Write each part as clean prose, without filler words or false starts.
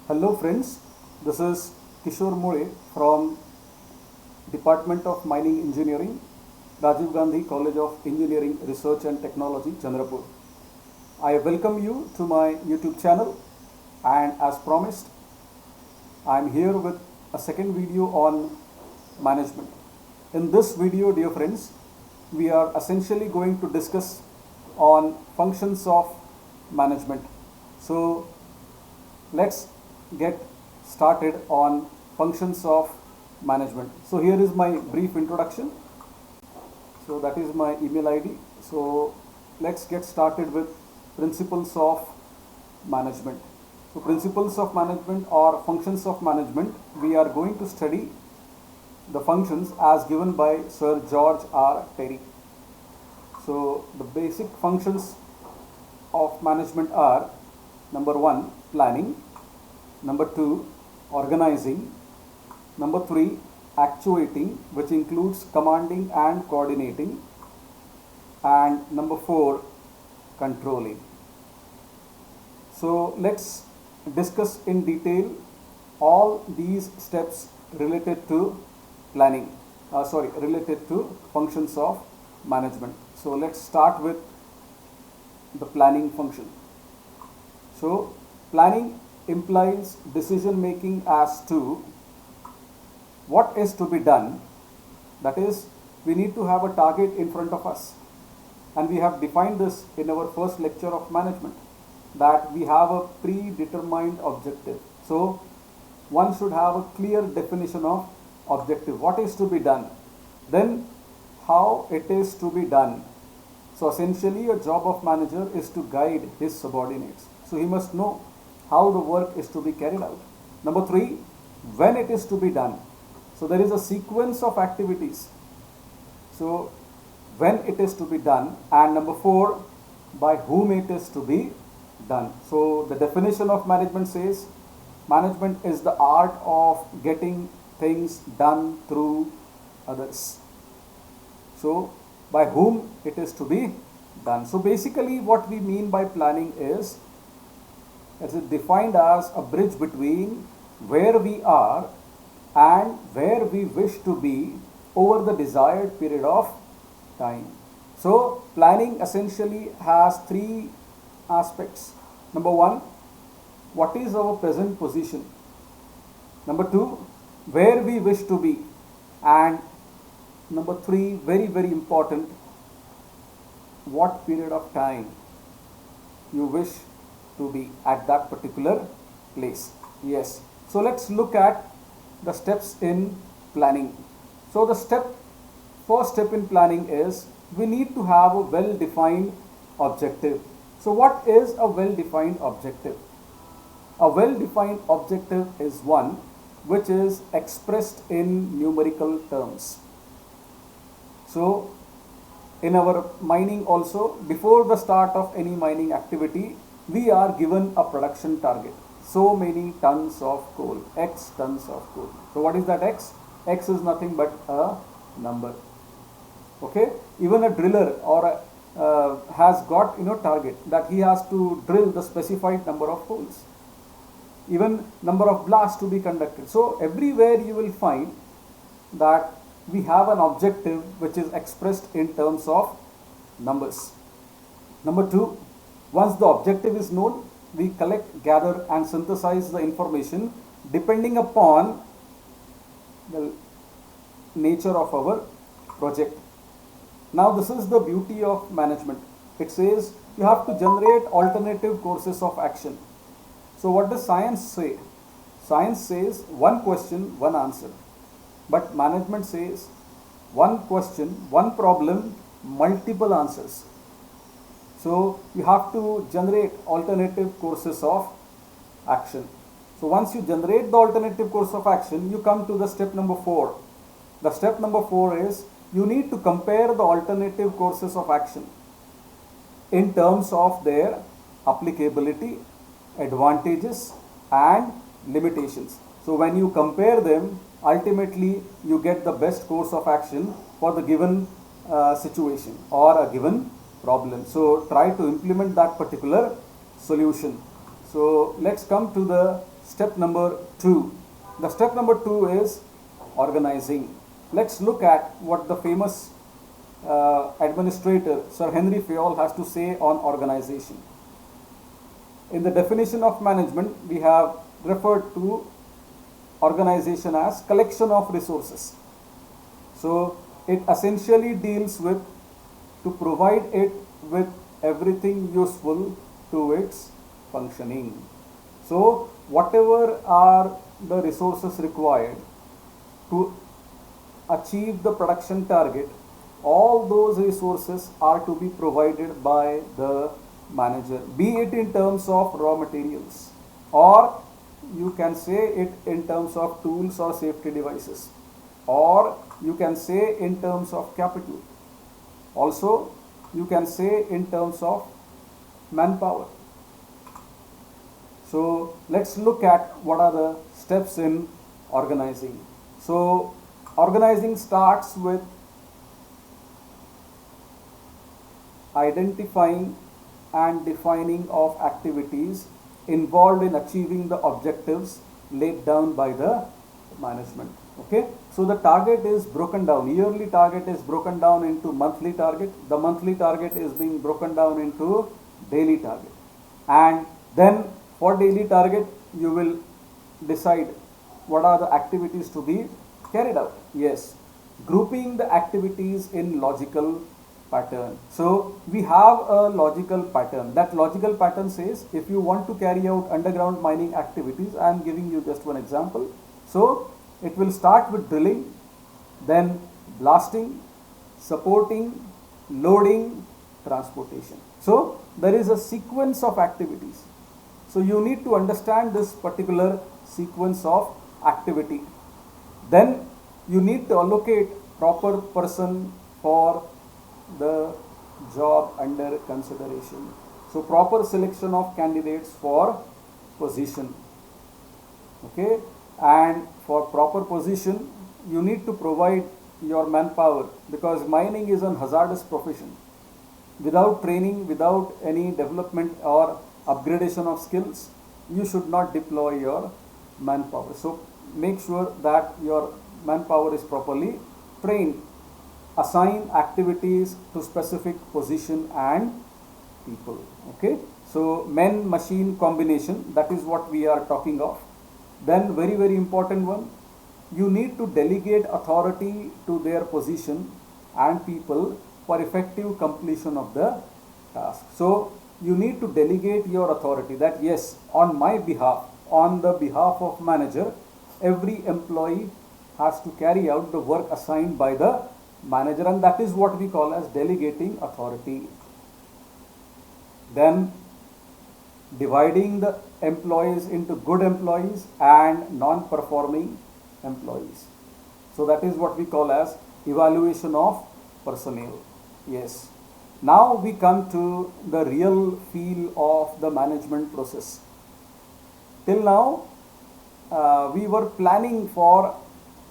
Hello friends, this is Kishore More from Department of Mining Engineering, Rajiv Gandhi College of Engineering, Research and Technology, Chandrapur. I welcome you to my YouTube channel, and as promised, I am here with a second video on management. In this video, dear friends, we are essentially going to discuss on functions of management. So let's get started on functions of management. So here is my brief introduction. So that is my email ID. So let's get started with principles of management. So principles of management or functions of management, we are going to study the functions as given by Sir George R. Terry. So the basic functions of management are: number 1, planning; number 2, organizing; number 3, actuating, which includes commanding and coordinating; and number 4, controlling. So let's discuss in detail all these steps related to planning, related to functions of management. So let's start with the planning function. So planning implies decision making as to what is to be done. That is, we need to have a target in front of us, and we have defined this in our first lecture of management, that we have a predetermined objective. So one should have a clear definition of objective, what is to be done, then how it is to be done. So essentially, a job of manager is to guide his subordinates. So he must know how the work is to be carried out. Number 3, when it is to be done. So there is a sequence of activities. So when it is to be done. And number 4, by whom it is to be done. So the definition of management says, management is the art of getting things done through others. So by whom it is to be done. So basically what we mean by planning is, it is defined as a bridge between where we are and where we wish to be over the desired period of time. So planning essentially has 3 aspects. Number 1, what is our present position? Number 2, where we wish to be. And number 3, very important, what period of time you wish to be at that particular place. Yes. So let's look at the steps in planning. So the first step in planning is, we need to have a well-defined objective. So what is a well-defined objective? A well-defined objective is one which is expressed in numerical terms. So in our mining also, before the start of any mining activity, we are given a production target. So many tons of coal, X tons of coal. So what is that X? X is nothing but a number. Okay. Even a driller or has got target that he has to drill the specified number of holes. Even number of blasts to be conducted. So everywhere you will find that we have an objective which is expressed in terms of numbers. Number 2, once the objective is known, we collect, gather and synthesize the information depending upon the nature of our project. Now this is the beauty of management. It says you have to generate alternative courses of action. So what does science say? Science says one question, one answer. But management says one question, one problem, multiple answers. So you have to generate alternative courses of action. So once you generate the alternative course of action, you come to the step number 4. The step number 4 is, you need to compare the alternative courses of action in terms of their applicability, advantages and limitations. So when you compare them, ultimately you get the best course of action for the given situation or a given problem. So try to implement that particular solution. So let's come to the step number 2. The step number 2 is organizing. Let's look at what the famous administrator Sir Henry Fayol has to say on organization. In the definition of management, we have referred to organization as collection of resources. So it essentially deals with to provide it with everything useful to its functioning. So whatever are the resources required to achieve the production target, all those resources are to be provided by the manager, be it in terms of raw materials, or you can say it in terms of tools or safety devices, or you can say in terms of capital. Also, you can say in terms of manpower. So let's look at what are the steps in organizing. So organizing starts with identifying and defining of activities involved in achieving the objectives laid down by the management. Okay, so the target is broken down, yearly target is broken down into monthly target, the monthly target is being broken down into daily target, and then for daily target you will decide what are the activities to be carried out. Yes, grouping the activities in logical pattern. So we have a logical pattern. That logical pattern says if you want to carry out underground mining activities, I am giving you just one example. So it will start with drilling, then blasting, supporting, loading, transportation. So there is a sequence of activities. So you need to understand this particular sequence of activity. Then you need to allocate proper person for the job under consideration. So proper selection of candidates for position. Okay, and for proper position you need to provide your manpower, because mining is a hazardous profession. Without training, without any development or upgradation of skills, you should not deploy your manpower. So make sure that your manpower is properly trained. Assign activities to specific position and people. Okay, so men machine combination, that is what we are talking of. Then very important one, you need to delegate authority to their position and people for effective completion of the task. So you need to delegate your authority, that yes, on my behalf, on the behalf of manager, every employee has to carry out the work assigned by the manager, and that is what we call as delegating authority. Then dividing the employees into good employees and non-performing employees. So that is what we call as evaluation of personnel. Yes. Now we come to the real feel of the management process. Till now we were planning for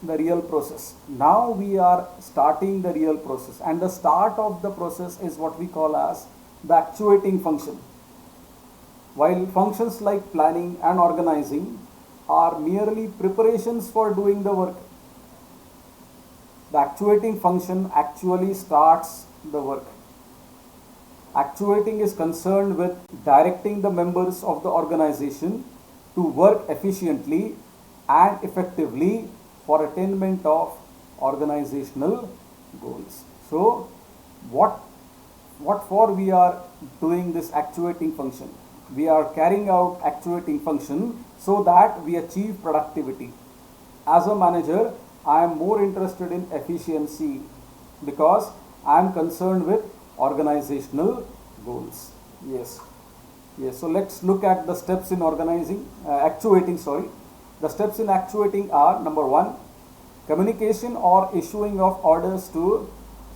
the real process. Now we are starting the real process, and the start of the process is what we call as the actuating function. While functions like planning and organizing are merely preparations for doing the work, the actuating function actually starts the work. Actuating is concerned with directing the members of the organization to work efficiently and effectively for attainment of organizational goals. So what for we are doing this actuating function? We are carrying out actuating function so that we achieve productivity. As a manager, I am more interested in efficiency because I am concerned with organizational goals. Yes. So let's look at the steps in actuating. The steps in actuating are: number 1, communication or issuing of orders to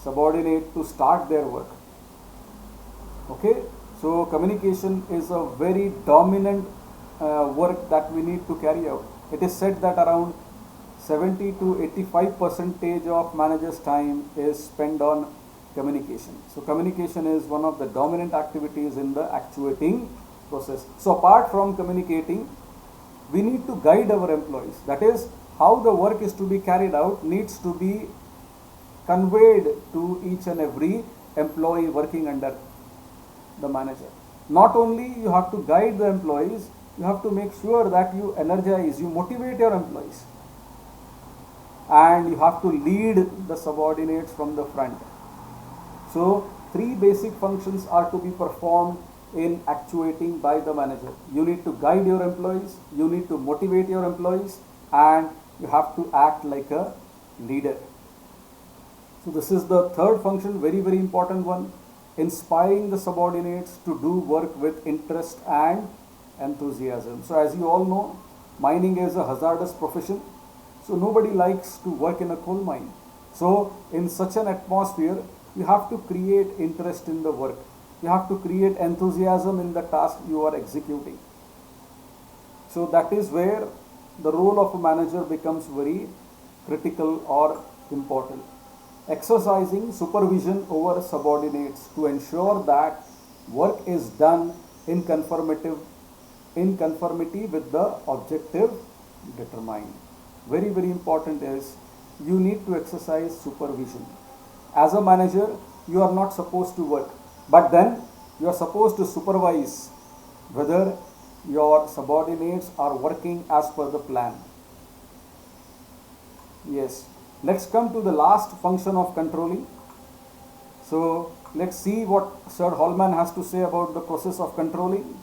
subordinate to start their work. Okay, so communication is a very dominant work that we need to carry out. It is said that around 70 to 85% of managers' time is spent on communication. So communication is one of the dominant activities in the actuating process. So apart from communicating, we need to guide our employees. That is, how the work is to be carried out needs to be conveyed to each and every employee working under the manager. Not only you have to guide the employees, you have to make sure that you energize, you motivate your employees, and you have to lead the subordinates from the front. So three basic functions are to be performed in actuating by the manager. You need to guide your employees, you need to motivate your employees, and you have to act like a leader. So this is the third function, very very important one, inspiring the subordinates to do work with interest and enthusiasm. So as you all know, mining is a hazardous profession, so nobody likes to work in a coal mine. So in such an atmosphere, you have to create interest in the work, you have to create enthusiasm in the task you are executing. So that is where the role of a manager becomes very critical or important. Exercising supervision over subordinates to ensure that work is done in conformity with the objective determined. Very very important is you need to exercise supervision. As a manager, you are not supposed to work, but then you are supposed to supervise whether your subordinates are working as per the plan. Yes, let's come to the last function of controlling. So let's see what Sir Holman has to say about the process of controlling.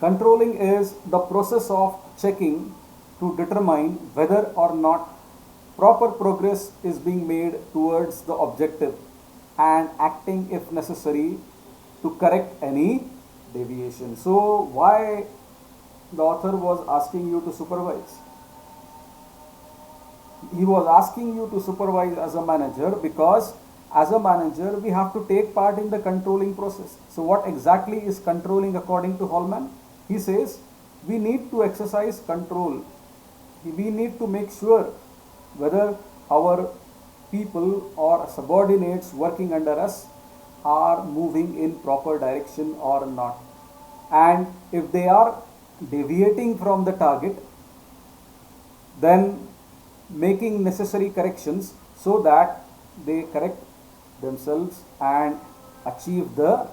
Controlling is the process of checking to determine whether or not proper progress is being made towards the objective and acting if necessary to correct any deviation. So why the author was asking you to supervise? He was asking you to supervise as a manager because as a manager we have to take part in the controlling process. So what exactly is controlling according to Holman? He says we need to exercise control. We need to make sure whether our people or subordinates working under us are moving in proper direction or not. And if they are deviating from the target, then making necessary corrections so that they correct themselves and achieve the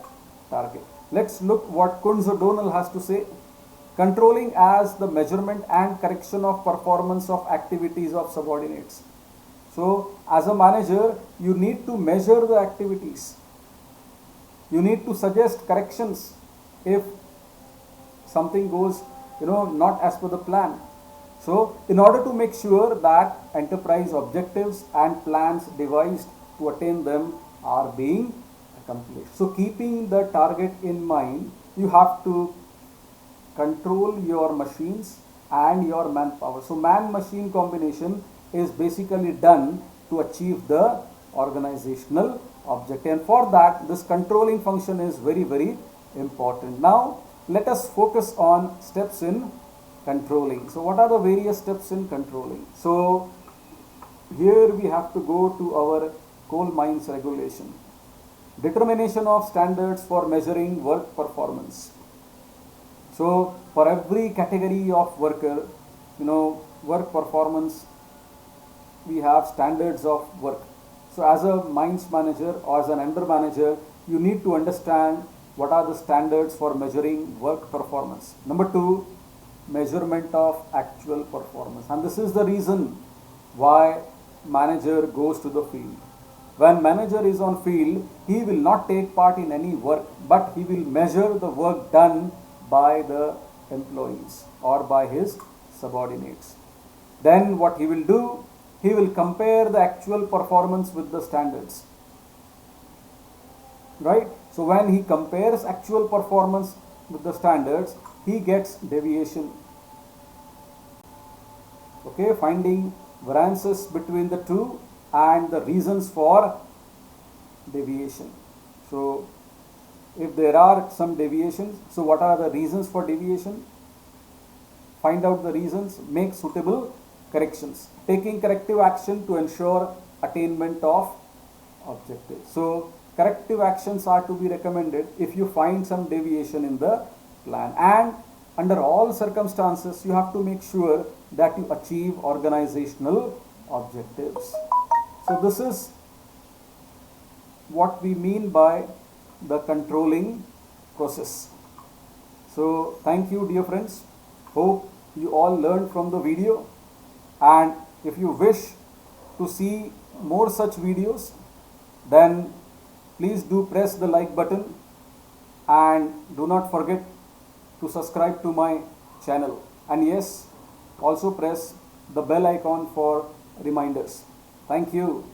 target. Let's look what Kunz O'Donnell has to say. Controlling as the measurement and correction of performance of activities of subordinates. So as a manager, you need to measure the activities. You need to suggest corrections if something goes, not as per the plan. So in order to make sure that enterprise objectives and plans devised to attain them are being accomplished. So keeping the target in mind, you have to control your machines and your manpower. So man-machine combination is basically done to achieve the organizational objective, and for that this controlling function is very very important. Now let us focus on steps in controlling. So what are the various steps in controlling? So here we have to go to our coal mines regulation. Determination of standards for measuring work performance. So for every category of worker, work performance, we have standards of work. So as a mines manager or as an under manager, you need to understand what are the standards for measuring work performance. Number two, measurement of actual performance. And this is the reason why manager goes to the field. When manager is on field, he will not take part in any work, but he will measure the work done by the employees or by his subordinates. Then what he will do, he will compare the actual performance with the standards. Right? So when he compares actual performance with the standards, he gets deviation. Okay, finding variances between the two and the reasons for deviation. So if there are some deviations, so what are the reasons for deviation? Find out the reasons, make suitable corrections, taking corrective action to ensure attainment of objectives. So corrective actions are to be recommended if you find some deviation in the plan, and under all circumstances, you have to make sure that you achieve organizational objectives. So this is what we mean by the controlling process. So thank you, dear friends. Hope you all learned from the video, and if you wish to see more such videos, then please do press the like button and do not forget to subscribe to my channel, and yes, also press the bell icon for reminders. Thank you.